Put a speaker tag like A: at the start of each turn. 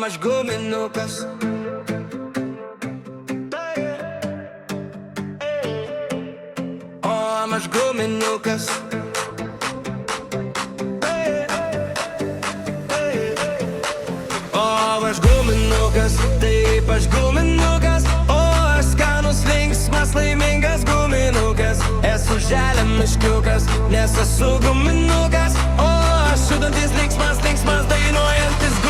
A: aš guminukas. O, aš guminukas. O, aš guminukas, taip aš guminukas. O, aš skanus, linksmas, laimingas guminukas. Esu želė miškiukas, nes esu guminukas. O, aš judantis, linksmas, dainuojantis